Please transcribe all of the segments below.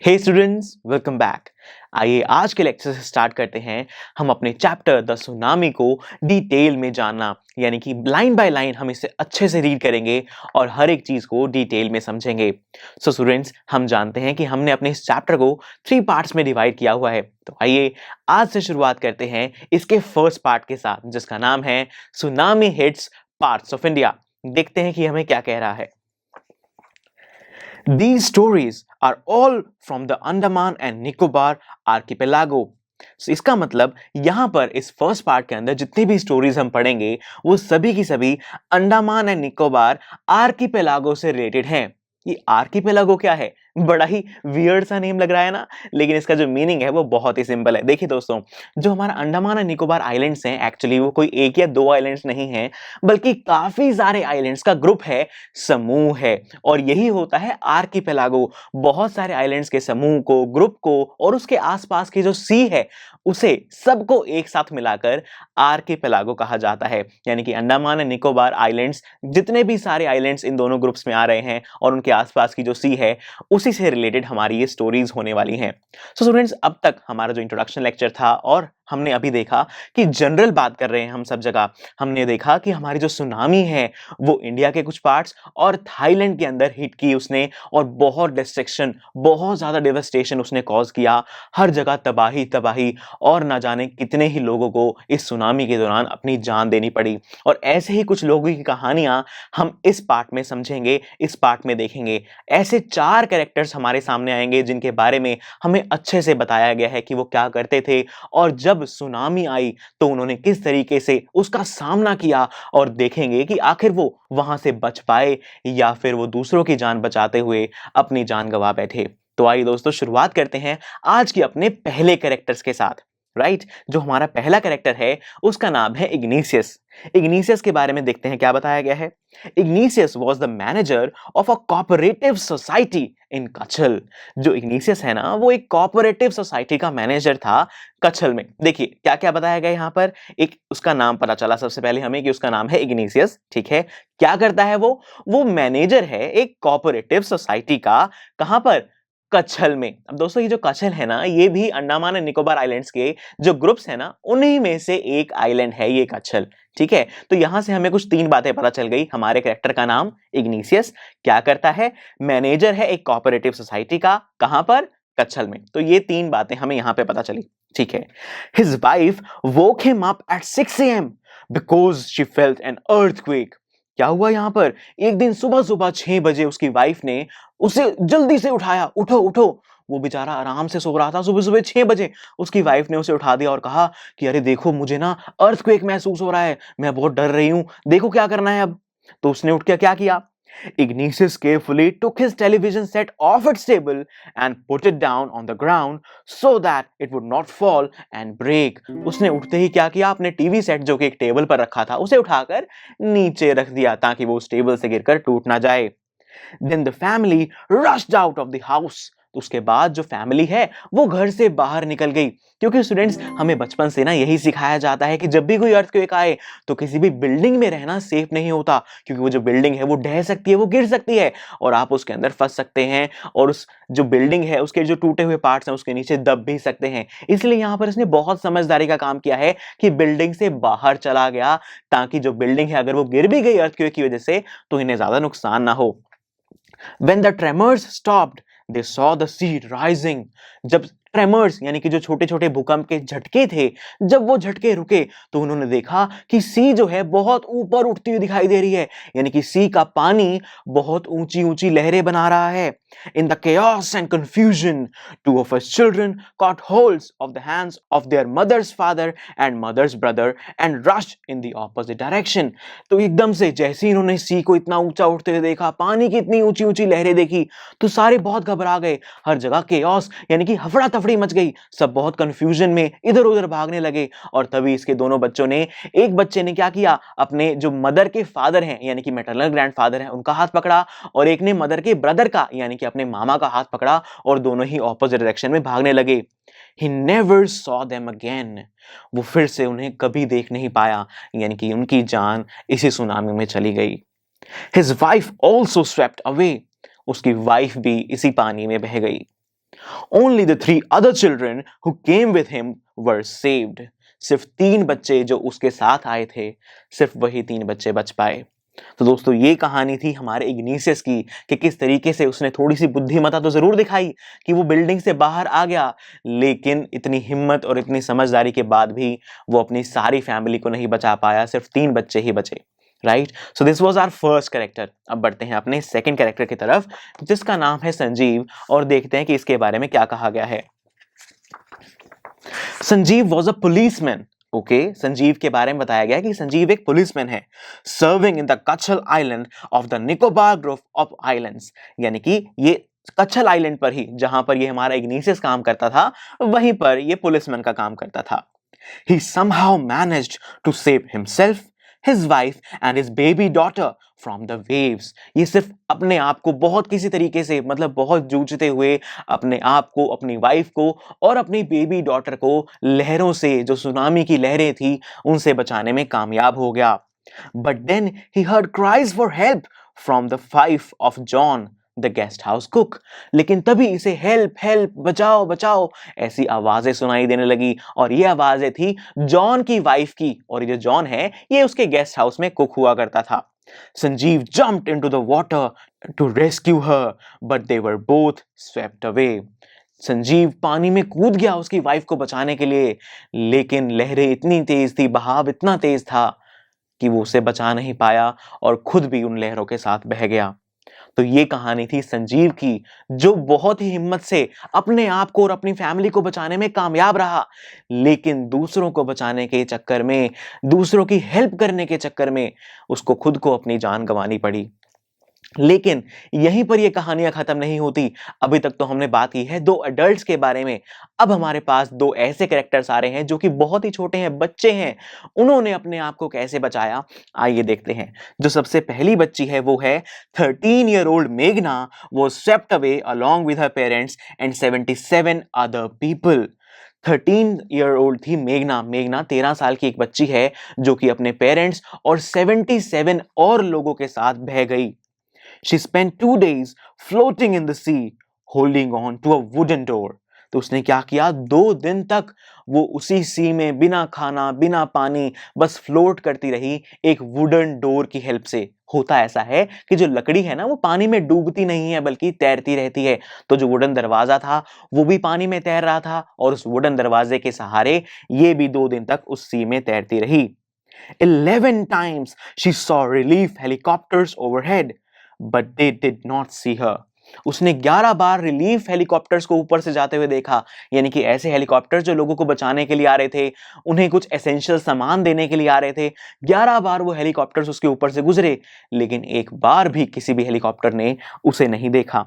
हे students, welcome back. आइए आज के लेक्चर से स्टार्ट करते हैं। हम अपने चैप्टर द सुनामी को डिटेल में जानना, यानी कि लाइन बाय लाइन हम इसे अच्छे से रीड करेंगे और हर एक चीज को डिटेल में समझेंगे। सो स्टूडेंट्स, हम जानते हैं कि हमने अपने इस चैप्टर को 3 पार्ट्स में डिवाइड किया हुआ है। तो आइए आज से शुरुआत करते हैं इसके फर्स्ट पार्ट के साथ, जिसका नाम है tsunami hits parts of India. देखते हैं कि हमें क्या कह रहा है। These stories are all from the Andaman and Nicobar archipelago. So, इसका मतलब यहां पर इस फर्स्ट पार्ट के अंदर जितनी भी स्टोरीज हम पढ़ेंगे वो सभी की सभी अंडमान एंड निकोबार आर्किपेलागो से रिलेटेड हैं। ये आर्किपेलागो क्या है? बड़ा ही वियर्ड सा नेम लग रहा है ना, लेकिन इसका जो मीनिंग है वो बहुत ही सिंपल है। देखिए दोस्तों, जो हमारा अंडमान एंड निकोबार आइलैंड्स हैं, एक्चुअली वो कोई एक या दो आइलैंड्स नहीं हैं, बल्कि काफी सारे आइलैंड्स का ग्रुप है, समूह है, और यही होता है आर्किपेलागो। बहुत सारे आइलैंड्स के समूह को, ग्रुप को, और उसके आसपास की जो सी है उसे सबको एक साथ मिलाकर आर्किपेलागो कहा जाता है। यानी कि अंडमान एंड निकोबार आइलैंड्स, जितने भी सारे आइलैंड्स इन दोनों ग्रुप्स में आ रहे हैं और उनके आसपास की जो सी है उसी से रिलेटेड हमारी ये स्टोरीज होने वाली हैं। सो स्टूडेंट्स, अब तक हमारा जो इंट्रोडक्शन लेक्चर था और हमने अभी देखा कि जनरल बात कर रहे हैं हम सब जगह। हमने देखा कि हमारी जो सुनामी है वो इंडिया के कुछ पार्ट्स और थाईलैंड के अंदर हिट की उसने, और बहुत डिस्ट्रक्शन, बहुत ज्यादा डेवस्टेशन उसने कॉज किया। हर जगह तबाही तबाही, और ना जाने कितने ही लोगों को इस सुनामी के दौरान अपनी जान देनी पड़ी। और ऐसे ही कुछ लोगों की कहानियां हम इस पार्ट में समझेंगे, इस पार्ट में देखेंगे। ऐसे 4 कैरेक्टर्स हमारे सामने आएंगे जिनके बारे में हमें अच्छे से बताया गया है कि वो क्या करते थे, और जब सुनामी आई तो उन्होंने किस तरीके से उसका सामना किया, और देखेंगे कि आखिर वो वहां से बच पाए या फिर वो दूसरों की जान बचाते हुए अपनी जान गंवा बैठे। तो आइए दोस्तों, शुरुआत करते हैं आज के अपने पहले कैरेक्टर्स के साथ। राइट, जो हमारा पहला कैरेक्टर है उसका नाम है इग्निशियस। इग्निशियस के बारे में देखते हैं क्या बताया गया है। Ignatius was the manager of a cooperative society in Katchal. जो इग्निशियस है ना, वो एक कोऑपरेटिव सोसाइटी का मैनेजर था कच्छल में। देखिए क्या क्या बताया गया यहाँ पर। एक उसका नाम पता चला सबसे पहले हमें कि उसका नाम है इग्निशियस। ठीक है, क्या करता है वो मैनेजर है एक कोऑपरेटिव सोसाइटी का। कहां पर? कच्छल में। अब दोस्तों, ये जो कच्छल है ना, ये भी अंडमान एंड निकोबार आइलैंड्स के जो ग्रुप्स है ना, उन्हीं में से एक आइलैंड है ये कच्छल। ठीक है, तो यहां से हमें कुछ 3 बातें पता चल गई। हमारे कैरेक्टर का नाम इग्निशियस, क्या करता है? मैनेजर है एक कोऑपरेटिव सोसाइटी का। कहां पर? कच्छल में। तो ये 3 बातें हमें यहां पे पता चली। ठीक है। His wife woke him up at 6 a.m. because she felt an earthquake. क्या हुआ यहां पर? एक दिन सुबह सुबह 6 बजे उसकी वाइफ ने उसे जल्दी से उठाया। उठो उठो। वो बेचारा आराम से सो रहा था। सुबह सुबह 6 बजे उसकी वाइफ ने उसे उठा दिया और कहा कि अरे देखो, मुझे ना अर्थक्वेक महसूस हो रहा है, मैं बहुत डर रही हूं, देखो क्या करना है अब। तो उसने उठ के क्या किया? Ignatius carefully took his television set off its table and put it down on the ground so that it would not fall and break. उसने उठते ही क्या किया? अपने टीवी सेट जो कि एक टेबल पर रखा था उसे उठाकर नीचे रख दिया ताकि वो उस टेबल से गिरकर टूट ना जाए। Then the family rushed out of the house. तो उसके बाद जो फैमिली है वो घर से बाहर निकल गई। क्योंकि स्टूडेंट्स, हमें बचपन से ना यही सिखाया जाता है कि जब भी कोई अर्थक्वेक आए तो किसी भी बिल्डिंग में रहना सेफ नहीं होता, क्योंकि वो जो बिल्डिंग है वो ढह सकती है, वो गिर सकती है, और आप उसके अंदर फंस सकते हैं, और उस जो बिल्डिंग है उसके जो टूटे हुए पार्ट्स हैं उसके नीचे दब भी सकते हैं। इसलिए यहाँ पर इसने बहुत समझदारी का काम किया है कि बिल्डिंग से बाहर चला गया, ताकि जो बिल्डिंग है अगर वो गिर भी गई अर्थक्वेक की वजह से तो इन्हें ज्यादा नुकसान ना हो। When the tremors stopped, they saw the sea rising. जब ट्रेमर्स यानी कि जो छोटे छोटे भूकंप के झटके थे, जब वो झटके रुके तो उन्होंने देखा कि सी जो है बहुत ऊपर उठती हुई दिखाई दे रही है। यानी कि सी का पानी बहुत ऊंची ऊंची लहरें बना रहा है। In the chaos and confusion, 2 of his children caught holds of the hands of their mother's father and mother's brother and rushed in the opposite direction. तो एकदम से जैसे ही इन्होंने सी को इतना ऊंचा उठते हुए देखा, पानी की इतनी ऊंची ऊंची लहरें देखी, तो सारे बहुत घबरा गए। हर जगह केओस यानी कि हफड़ा तफड़ी मच गई। सब बहुत कंफ्यूजन में इधर उधर भागने लगे। और तभी इसके दोनों बच्चों ने, एक बच्चे ने क्या किया, अपने जो मदर के फादर हैं यानी कि मैटरनल ग्रैंडफादर हैं उनका हाथ पकड़ा, और एक ने मदर के ब्रदर का यानी कि अपने मामा का हाथ पकड़ा, और दोनों ही ऑपोजिट डायरेक्शन में भागने लगे। He never saw them again. वो फिर से उन्हें कभी देख नहीं पाया, यानी कि उनकी जान इसी सुनामी में चली गई। His wife also swept away. उसकी वाइफ भी इसी पानी में बह गई। Only the three other children who came with him were saved. सिर्फ 3 बच्चे जो उसके साथ आए थे, सिर्फ वही 3 बच्चे बच पाए। तो दोस्तों ये कहानी थी हमारे इग्निशियस की कि किस तरीके से उसने थोड़ी सी बुद्धिमत्ता तो जरूर दिखाई कि वो बिल्डिंग से बाहर आ गया, लेकिन इतनी हिम्मत और इतनी समझदारी के बाद भी वो अपनी सारी फैमिली को नहीं बचा पाया, सिर्फ 3 बच्चे ही बचे। Right, so this was our first character. अब बढ़ते हैं अपने सेकंड कैरेक्टर की तरफ, जिसका नाम है संजीव, और देखते हैं कि इसके बारे में क्या कहा गया है। Sanjeev was a policeman. Okay, Sanjeev के बारे में बताया गया कि संजीव एक पुलिसमैन है, serving in the Katchal island of the Nicobar group of islands. यानी कि ये कच्छल आइलैंड पर ही, जहां पर ये हमारा इग्निशियस काम करता था, वहीं पर ये पुलिसमैन का काम करता था। He somehow managed to save himself, his wife and his baby daughter from the waves. ये सिर्फ अपने आप को बहुत किसी तरीके से, मतलब बहुत जूझते हुए अपने आप को, अपनी वाइफ को और अपनी बेबी डॉटर को लहरों से, जो सुनामी की लहरें थी, उनसे बचाने में कामयाब हो गया। But then he heard cries for help from the wife of John, the guest house cook. लेकिन तभी इसे हेल्प हेल्प, बचाओ बचाओ, ऐसी आवाजें सुनाई देने लगी, और ये आवाजें थी जॉन की वाइफ की, और ये जो जॉन है ये उसके गेस्ट हाउस में कुक हुआ करता था। Sanjeev jumped into the water to rescue her, but they were both swept away. Sanjeev पानी में कूद गया उसकी वाइफ को बचाने के लिए, लेकिन लहरें इतनी तेज थी, बहाव इतना तेज था कि वो उसे बचा नहीं पाया और खुद भी उन लहरों के साथ बह गया। तो ये कहानी थी संजीव की, जो बहुत ही हिम्मत से अपने आप को और अपनी फैमिली को बचाने में कामयाब रहा, लेकिन दूसरों को बचाने के चक्कर में, दूसरों की हेल्प करने के चक्कर में उसको खुद को अपनी जान गंवानी पड़ी। लेकिन यहीं पर ये कहानियां खत्म नहीं होती। अभी तक तो हमने बात की है 2 एडल्ट्स के बारे में, अब हमारे पास 2 ऐसे कैरेक्टर्स आ रहे हैं जो कि बहुत ही छोटे हैं, बच्चे हैं। उन्होंने अपने आप को कैसे बचाया, आइए देखते हैं। जो सबसे पहली बच्ची है वो है 13 ईयर ओल्ड मेघना, was swept away along with her parents and 77 other people। 13 year old थी मेघना। मेघना 13 साल की एक बच्ची है जो कि अपने पेरेंट्स और 77 और लोगों के साथ बह गई। She spent 2 days floating in the sea, holding on to a wooden door. तो उसने क्या किया, 2 दिन तक वो उसी सी में बिना खाना बिना पानी बस फ्लोट करती रही, एक वुडन डोर की हेल्प से। होता ऐसा है कि जो लकड़ी है ना, वो पानी में डूबती नहीं है बल्कि तैरती रहती है। तो जो वुडन दरवाजा था वो भी पानी में तैर रहा था, और उस वुडन दरवाजे के सहारे ये भी 2 दिन तक उस सी में तैरती रही। 11 times she saw relief helicopters overhead, but they did not see her. उसने 11 बार रिलीफ हेलीकॉप्टर्स को ऊपर से जाते हुए देखा, यानी कि ऐसे हेलीकॉप्टर्स जो लोगों को बचाने के लिए आ रहे थे, उन्हें कुछ एसेंशियल सामान देने के लिए आ रहे थे। 11 बार वो हेलीकॉप्टर्स उसके ऊपर से गुजरे, लेकिन एक बार भी किसी भी हेलीकॉप्टर ने उसे नहीं देखा।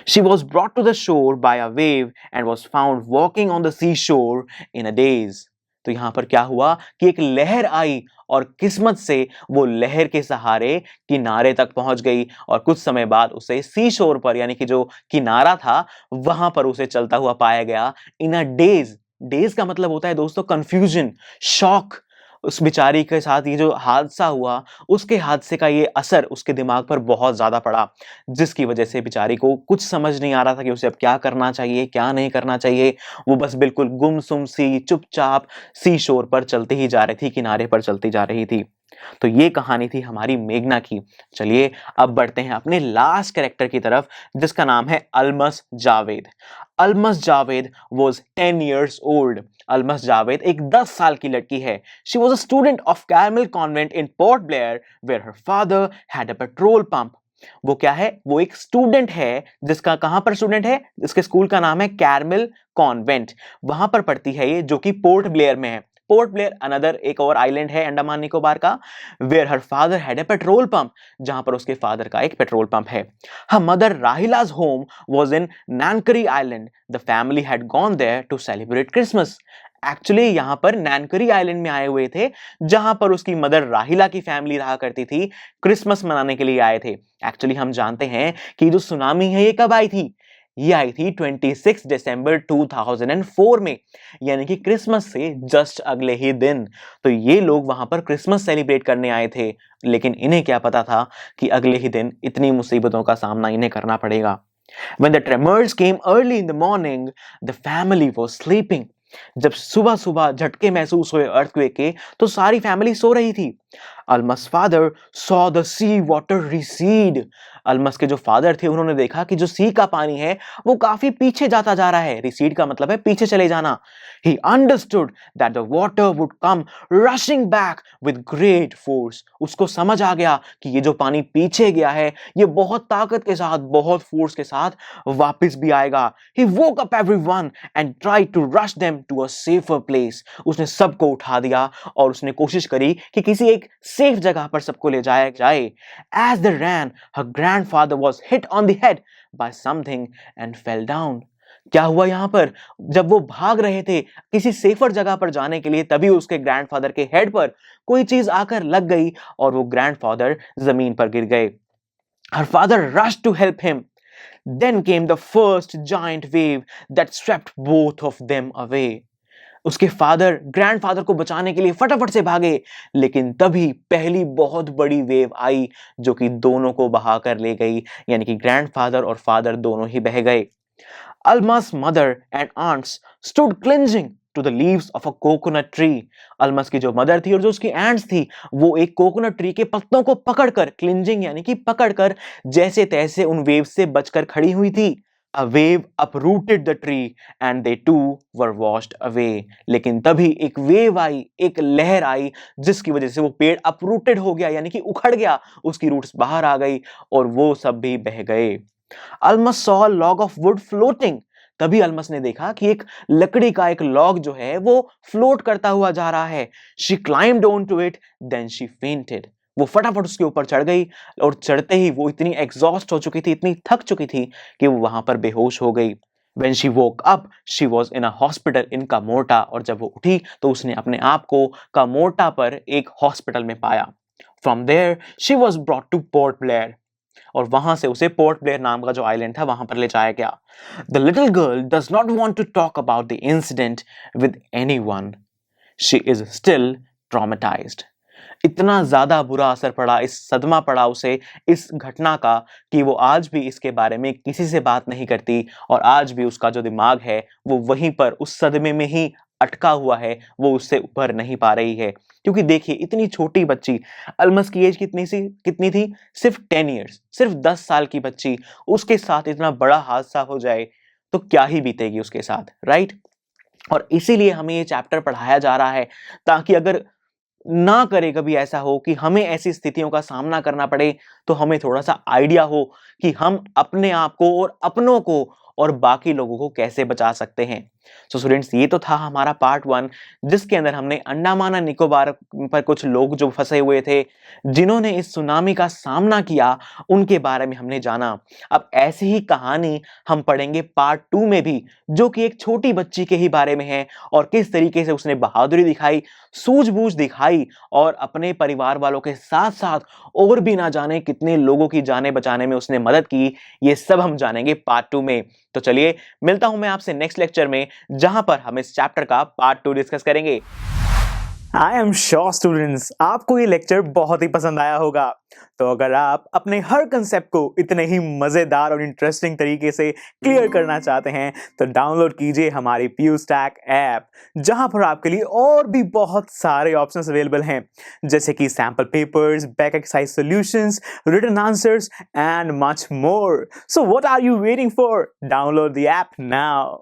She was brought to the shore by a wave and was found walking on the seashore in a daze. तो यहां पर क्या हुआ कि एक लहर आई और किस्मत से वो लहर के सहारे किनारे तक पहुंच गई, और कुछ समय बाद उसे सी शोर पर, यानी कि जो किनारा था वहां पर उसे चलता हुआ पाया गया इन अ डेज। डेज का मतलब होता है दोस्तों कंफ्यूजन, शॉक। उस बेचारी के साथ ये जो हादसा हुआ, उसके हादसे का ये असर उसके दिमाग पर बहुत ज्यादा पड़ा, जिसकी वजह से बेचारी को कुछ समझ नहीं आ रहा था कि उसे अब क्या करना चाहिए, क्या नहीं करना चाहिए। वो बस बिल्कुल गुमसुम सी, चुपचाप सी शोर पर चलती ही जा रही थी, किनारे पर चलती जा रही थी। तो ये कहानी थी हमारी मेघना की। चलिए अब बढ़ते हैं अपने लास्ट कैरेक्टर की तरफ, जिसका नाम है Almas Javed. Almas Javed was 10 years old। Almas Javed एक 10 साल की लड़की है। She was a student of Carmel Convent in Port Blair, where her father had a petrol pump। वो क्या है, वो एक स्टूडेंट है, जिसका कहां पर स्टूडेंट है, जिसके स्कूल का नाम है कैरमेल कॉन्वेंट, वहां पर पढ़ती है ये, जो कि पोर्ट ब्लेयर में है। पोर्ट ब्लेयर अनदर एक और आइलैंड है अंडमान निकोबार का, where her father had a petrol pump, जहां पर उसके फादर का एक पेट्रोल पंप है। Her mother Rahila's home was in Nancowry island. The family had gone there to celebrate Christmas. Actually यहां पर नानकरी आइलैंड में आए हुए थे, जहां पर उसकी मदर राहिला की फैमिली रहा करती थी, क्रिसमस मनाने के लिए आए थे। एक्चुअली हम जानते हैं कि जो सुनामी है ये कब आई थी, ये आई थी 26 दिसंबर 2004 में, यानी कि क्रिसमस से जस्ट अगले ही दिन। तो ये लोग वहां पर क्रिसमस सेलिब्रेट करने आए थे, लेकिन इन्हें क्या पता था कि अगले ही दिन इतनी मुसीबतों का सामना इन्हें करना पड़ेगा। When the tremors came early in the morning, the family was sleeping. जब सुबह सुबह झटके महसूस हुए अर्थक्वेक के तो सारी फैमिली सो रही थी. Alma's father saw the sea water recede. Almas के जो फादर थे उन्होंने देखा कि जो सी का पानी है वो काफी पीछे जाता जा रहा है. रिसीड का मतलब है पीछे चले जाना. He understood that the water would come rushing back with great force. उसको समझ आ गया कि ये जो पानी पीछे गया है ये बहुत ताकत के साथ, बहुत फोर्स के साथ वापस भी आएगा. He woke up everyone and tried to rush them to a safer place. उसने सबको उठा दिया और उसने कोशिश करी कि किसी एक सेफ जगह पर सबको ले जाया जाए. As they ran, her grandfather was hit on the head by something and fell down. क्या हुआ यहां पर? जब वो भाग रहे थे किसी सेफर जगह पर जाने के लिए, तभी उसके ग्रैंडफादर के हेड पर कोई चीज आकर लग गई और वो ग्रैंडफादर जमीन पर गिर गए. Her father rushed to help him. Then came the first giant wave that swept both of them away. उसके फादर ग्रैंडफादर को बचाने के लिए फटाफट से भागे, लेकिन तभी पहली बहुत बड़ी वेव आई जो कि दोनों को बहाकर ले गई, यानी कि ग्रैंडफादर और फादर दोनों ही बह गए. Alma's mother and aunts stood clinging to the leaves of a coconut tree. Almas की जो मदर थी और जो उसकी एंट्स थी वो एक कोकोनट ट्री के पत्तों को पकड़कर, क्लिंजिंग यानी कि पकड़कर, जैसे तैसे उन वेव से बचकर खड़ी हुई थी. A wave uprooted the tree and they too were washed away. लेकिन तभी एक वेव आई, एक लहर आई जिसकी वजह से वो पेड़ uprooted हो गया, यानी कि उखड़ गया, उसकी रूट्स बाहर आ गई और वो सब भी बह गए. Almas saw a log of wood floating. तभी अलमस ने देखा कि एक लकड़ी का एक लॉग जो है वो फ्लोट करता हुआ जा रहा है. She climbed onto it, then she fainted. वो फटाफट उसके ऊपर चढ़ गई और चढ़ते ही वो इतनी एग्जॉस्ट हो चुकी थी, इतनी थक चुकी थी कि वो वहां पर बेहोश हो गई. When she woke up, she was in a hospital in Kamorta. और जब वो उठी तो उसने अपने आप को कामोर्टा पर एक हॉस्पिटल में पाया. From there, she was brought to Port Blair. और वहां से उसे पोर्ट ब्लेयर नाम का जो आइलैंड था वहां पर ले जाया गया. The little girl does not want to talk about the incident with anyone. She is still traumatised. इतना ज्यादा बुरा असर पड़ा, इस सदमा पड़ा उसे इस घटना का कि वो आज भी इसके बारे में किसी से बात नहीं करती और आज भी उसका जो दिमाग है वो वहीं पर उस सदमे में ही अटका हुआ है, वो उससे उभर नहीं पा रही है. क्योंकि देखिए इतनी छोटी बच्ची, अलमस की एज कितनी थी? सिर्फ 10 इयर्स, सिर्फ 10 साल की बच्ची, उसके साथ इतना बड़ा हादसा हो जाए तो क्या ही बीतेगी उसके साथ, राइट? और इसीलिए हमें ये चैप्टर पढ़ाया जा रहा है ताकि अगर ना करे कभी ऐसा हो कि हमें ऐसी स्थितियों का सामना करना पड़े तो हमें थोड़ा सा आइडिया हो कि हम अपने आप को और अपनों को और बाकी लोगों को कैसे बचा सकते हैं. सो स्टूडेंट्स, ये तो था हमारा पार्ट 1 जिसके अंदर हमने अंडमान और निकोबार पर कुछ लोग जो फंसे हुए थे, जिन्होंने इस सुनामी का सामना किया, उनके बारे में हमने जाना. अब ऐसी ही कहानी हम पढ़ेंगे पार्ट 2 में भी, जो कि एक छोटी बच्ची के ही बारे में है और किस तरीके से उसने बहादुरी दिखाई, सूझबूझ दिखाई और अपने परिवार वालों के साथ साथ और भी ना जाने कितने लोगों की जानें बचाने में उसने मदद की. ये सब हम जानेंगे पार्ट 2 में. तो चलिए मिलता हूं मैं आपसे नेक्स्ट लेक्चर में, जहां पर हम इस चैप्टर का पार्ट 2 डिस्कस करेंगे. आई एम श्योर स्टूडेंट्स आपको ये लेक्चर बहुत ही पसंद आया होगा. तो अगर आप अपने हर कंसेप्ट को इतने ही मजेदार और इंटरेस्टिंग तरीके से क्लियर करना चाहते हैं तो डाउनलोड कीजिए हमारी PuStack ऐप, जहां पर आपके लिए और भी बहुत सारे ऑप्शंस अवेलेबल हैं, जैसे कि sample papers, back exercise solutions, written answers and much more. So what are you waiting for? Download the app now.